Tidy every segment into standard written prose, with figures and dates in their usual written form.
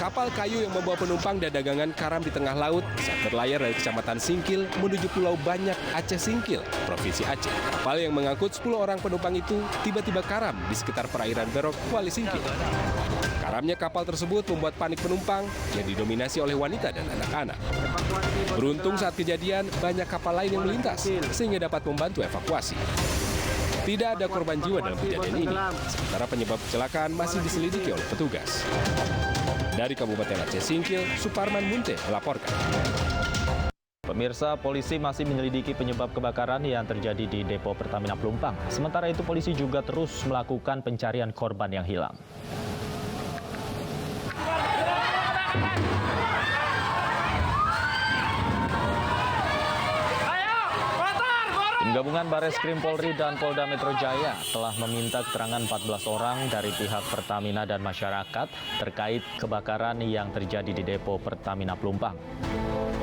Kapal kayu yang membawa penumpang dan dagangan karam di tengah laut saat berlayar dari Kecamatan Singkil menuju Pulau Banyak, Aceh Singkil, Provinsi Aceh. Kapal yang mengangkut 10 orang penumpang itu tiba-tiba karam di sekitar perairan Berok, Kuala Singkil. Karamnya kapal tersebut membuat panik penumpang yang didominasi oleh wanita dan anak-anak. Beruntung saat kejadian, banyak kapal lain yang melintas sehingga dapat membantu evakuasi. Tidak ada korban jiwa dalam kejadian ini, sementara penyebab kecelakaan masih diselidiki oleh petugas. Dari Kabupaten Aceh Singkil, Suparman Munte melaporkan. Pemirsa, polisi masih menyelidiki penyebab kebakaran yang terjadi di depo Pertamina Pelumpang. Sementara itu, polisi juga terus melakukan pencarian korban yang hilang. Gabungan Bareskrim Polri dan Polda Metro Jaya telah meminta keterangan 14 orang dari pihak Pertamina dan masyarakat terkait kebakaran yang terjadi di depo Pertamina Pelumpang.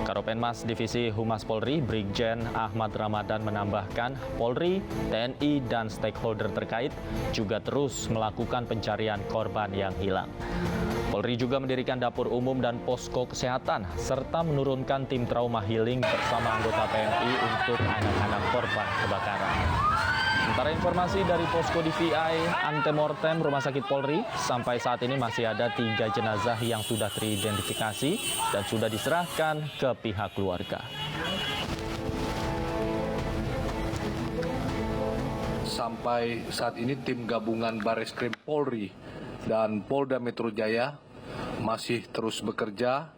Karopenmas Divisi Humas Polri, Brigjen Ahmad Ramadan menambahkan, Polri, TNI, dan stakeholder terkait juga terus melakukan pencarian korban yang hilang. Polri juga mendirikan dapur umum dan posko kesehatan, serta menurunkan tim trauma healing bersama anggota TNI untuk anak-anak korban kebakaran. Sementara informasi dari posko DVI Antemortem Rumah Sakit Polri, sampai saat ini masih ada 3 jenazah yang sudah teridentifikasi dan sudah diserahkan ke pihak keluarga. Sampai saat ini tim gabungan Bareskrim Polri dan Polda Metro Jaya masih terus bekerja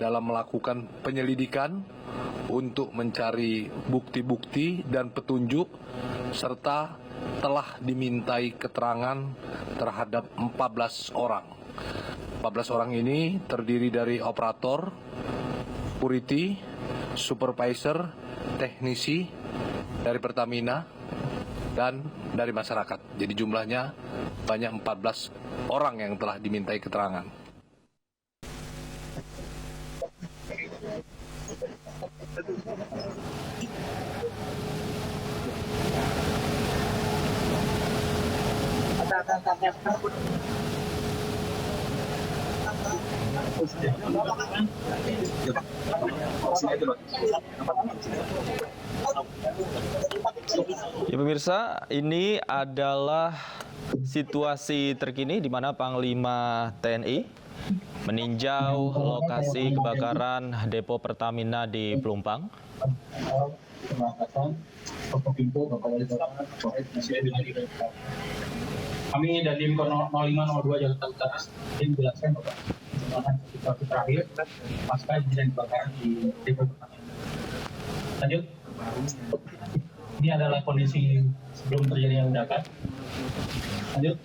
dalam melakukan penyelidikan untuk mencari bukti-bukti dan petunjuk, serta telah dimintai keterangan terhadap 14 orang. 14 orang ini terdiri dari operator, security, supervisor, teknisi dari Pertamina, dan dari masyarakat. Jadi jumlahnya banyak 14 orang yang telah dimintai keterangan. Ya pemirsa, ini adalah situasi terkini di mana Panglima TNI meninjau lokasi kebakaran depo Pertamina di Pelumpang. Kami dari Dim 0502 Jakarta Utara ingin menjelaskan Bapak situasi terakhir pasca kejadian kebakaran di depo Pertamina. Lanjut. Ini adalah kondisi sebelum terjadinya ledakan. Lanjut.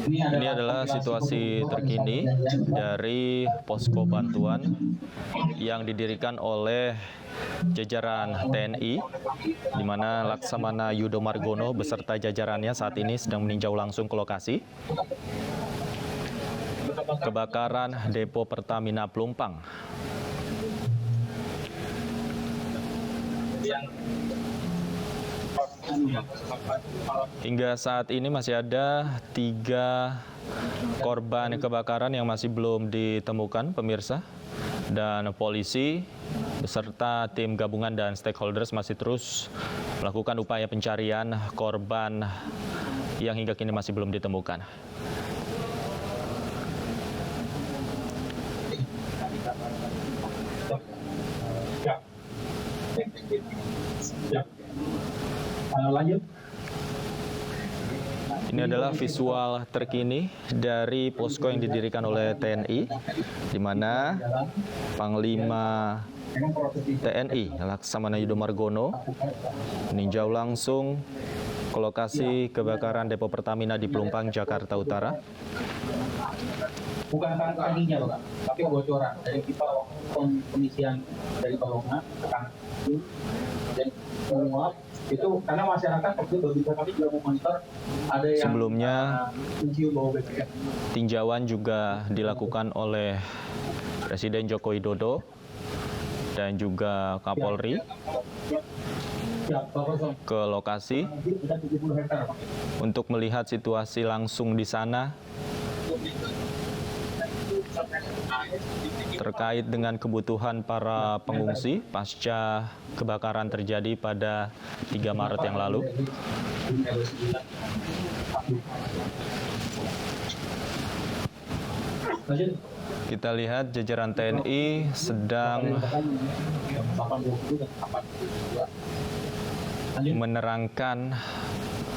Ini adalah situasi terkini dari posko bantuan yang didirikan oleh jajaran TNI, di mana Laksamana Yudo Margono beserta jajarannya saat ini sedang meninjau langsung ke lokasi kebakaran depo Pertamina Pelumpang. Hingga saat ini masih ada 3 korban kebakaran yang masih belum ditemukan, pemirsa. Dan polisi beserta tim gabungan dan stakeholders masih terus melakukan upaya pencarian korban yang hingga kini masih belum ditemukan. Lanjut. Ini adalah visual terkini dari posko yang didirikan oleh TNI, di mana Panglima TNI Laksamana Yudo Margono meninjau langsung ke lokasi kebakaran depo Pertamina di Pelumpang, Jakarta Utara. Bukan tangkinya, Pak, tapi bocoran dari pipa pengisian dari bawahnya ke tangki dan menguap. Itu karena masyarakat waktu itu bisa kami juga memonitor ada yang sebelumnya mencium bau BBM. Tinjauan juga dilakukan oleh Presiden Joko Widodo dan juga Kapolri ke lokasi Sudah 70 hektar, Pak. untuk melihat situasi langsung di sana terkait dengan kebutuhan para pengungsi pasca kebakaran terjadi pada 3 Maret yang lalu. Lanjut. Kita lihat jajaran TNI sedang 80 dan 82. Lanjut. menerangkan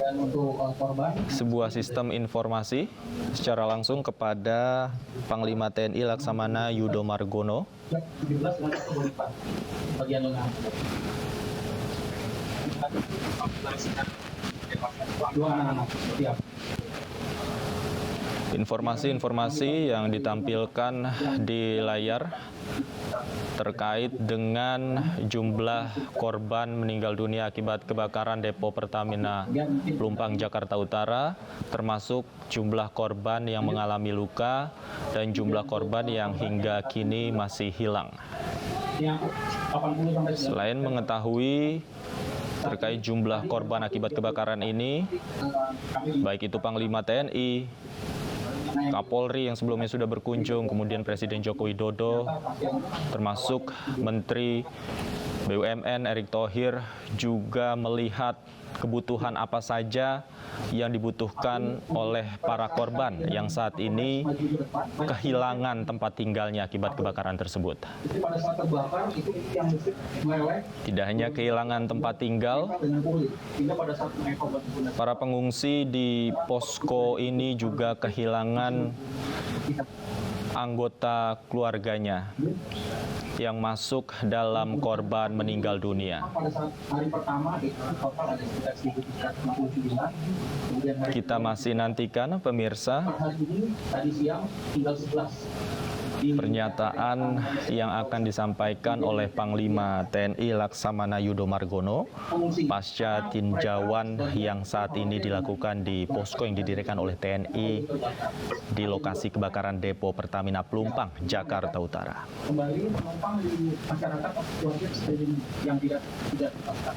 Dan untuk korban sebuah sistem informasi secara langsung kepada Panglima TNI Laksamana Yudo Margono. 17 lanjut ke boleh, Pak. Bagian lengan. Dua anak-anak. Siap. Informasi-informasi yang ditampilkan di layar terkait dengan jumlah korban meninggal dunia akibat kebakaran depo Pertamina Pelumpang Jakarta Utara, termasuk jumlah korban yang mengalami luka dan jumlah korban yang hingga kini masih hilang. Yang 80 sampai 90. Selain mengetahui terkait jumlah korban akibat kebakaran ini, baik itu Panglima TNI, Kapolri yang sebelumnya sudah berkunjung, kemudian Presiden Joko Widodo, termasuk Menteri BUMN Erick Thohir juga melihat kebutuhan apa saja yang dibutuhkan oleh para korban yang saat ini kehilangan tempat tinggalnya akibat kebakaran tersebut. Jadi pada saat terbakar itu yang musik meleleh Tidak hanya kehilangan tempat tinggal, dengan kulit. Sehingga pada saat mengevakuasi digunakan para pengungsi di posko ini juga kehilangan anggota keluarganya yang masuk dalam korban meninggal dunia. pada saat hari pertama itu total ada sekitar 1.369. Kemudian hari Kita masih nantikan pemirsa hari ini tadi siang tinggal 11. Di pernyataan yang akan disampaikan oleh Panglima TNI Laksamana Yudo Margono pengungsi. pasca tinjauan yang saat ini dilakukan di posko yang didirikan oleh TNI di lokasi kebakaran depo Pertamina Pelumpang, Jakarta Utara. Kembali penumpang di masyarakat atau keluarga sekeliling yang tidak tetapkan.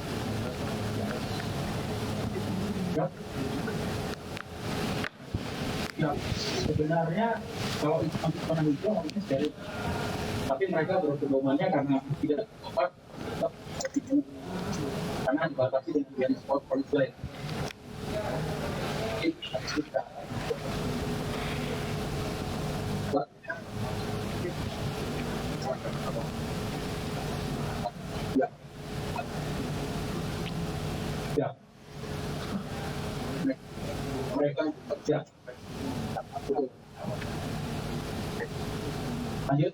Ya. Ya, sebenarnya kalau itu warna hijau harusnya steril. Tapi mereka berpedomannya karena tidak tepat karena dibatasi dengan jenis spot polis lain. Jadi, harus kita. Ya. Ya. Mereka kerja. Lanjut.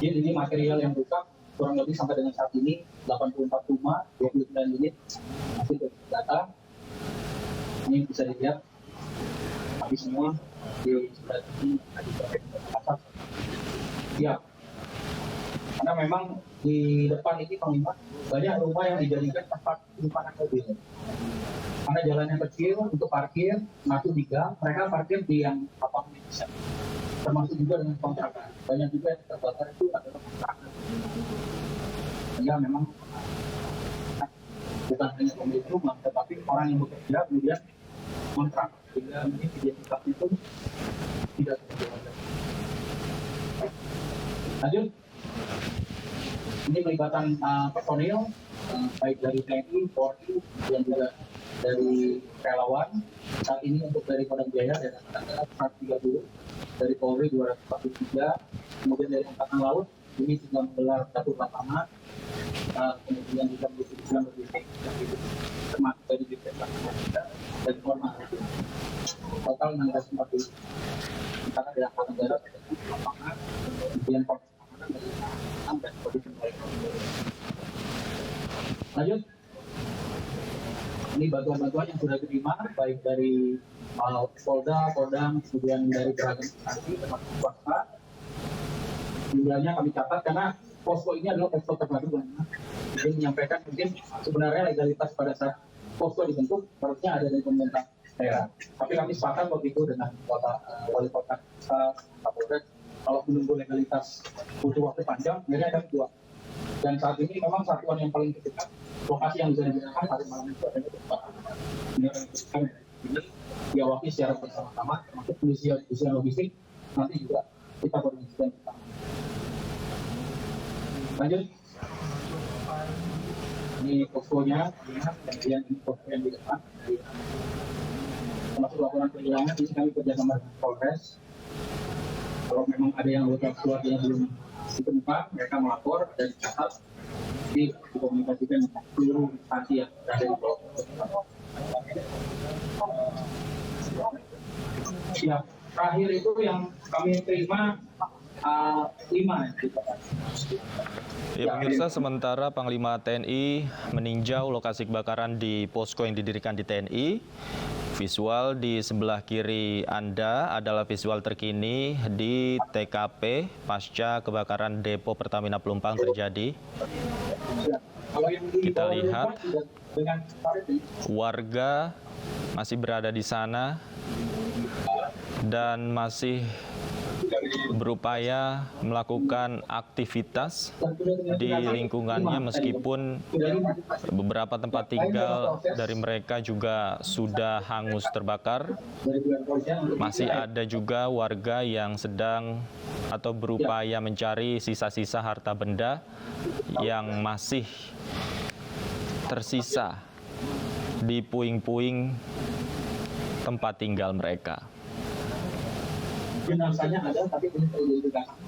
Jadi ini material yang rusak kurang lebih sampai dengan saat ini 84 rumah, 29 unit hasil data. Ini bisa dilihat habis semua di sebelah ini tadi pasar. Ya. Karena memang di depan ini Panglima banyak rumah yang dijadikan tempat penyimpanan mobil. Karena jalannya kecil untuk parkir, masuk di gang, mereka parkir di yang lapangan bisa. Termasuk juga dengan kontrakan. Banyak juga yang terbakar itu adalah kontrakan. Ya memang bukan hanya pemilik rumah, tetapi orang yang bekerja kemudian kontrak. Sehingga ini identitas itu tidak terjadi. Lanjut. Ini pelibatan personil, baik dari TNI, Polri, dan juga dari relawan. Saat ini untuk dari Kodam Jaya ada 130, dari Polri 243, kemudian dari Angkatan Laut ini sudah menggelar satu lapangan, kemudian juga sedang berdidik, termasuk dari dan Korma. Total 640. Karena dari Angkatan Darat ada lapangan, kemudian Polres Pengamanan dari Pengamanan dan Polri. Lanjut. Ini bantuan-bantuan yang sudah diterima baik dari Polda, Kodam, kemudian dari beragam instansi termasuk swasta. Jumlahnya kami catat karena posko ini adalah posko terbaru. Jadi menyampaikan mungkin sebenarnya legalitas pada saat posko dibentuk harusnya ada dari pemerintah daerah. Tapi kami sepakat waktu itu dengan wali kota Kapolres kalau menunggu legalitas butuh waktu panjang, akhirnya kami buat Dan saat ini memang satuan yang paling dekat, lokasi yang bisa digunakan hari malam itu adalah tempat ini diawaki secara bersama-sama, termasuk pengisian logistik, nanti juga kita koordinasikan bersama. Lanjut. Ini poskonya, kemudian ini posko yang di depan. Termasuk laporan kehilangan, ini kami kerjasama dengan Polres. Kalau memang ada yang anggota keluarganya belum ditemukan, mereka melapor dan dicatat, dikomunikasikan dengan seluruh instansi yang berada di bawah. Siap. Terakhir itu yang kami terima 5. Ya, pemirsa, sementara Panglima TNI meninjau lokasi kebakaran di posko yang didirikan di TNI. Visual di sebelah kiri Anda adalah visual terkini di TKP pasca kebakaran depo Pertamina Pelumpang terjadi. Kita lihat warga masih berada di sana dan masih berupaya melakukan aktivitas di lingkungannya meskipun beberapa tempat tinggal dari mereka juga sudah hangus terbakar. Masih ada juga warga yang sedang atau berupaya mencari sisa-sisa harta benda yang masih tersisa di puing-puing tempat tinggal mereka. Jenazahnya ada, tapi ini perlu diidentifikasi.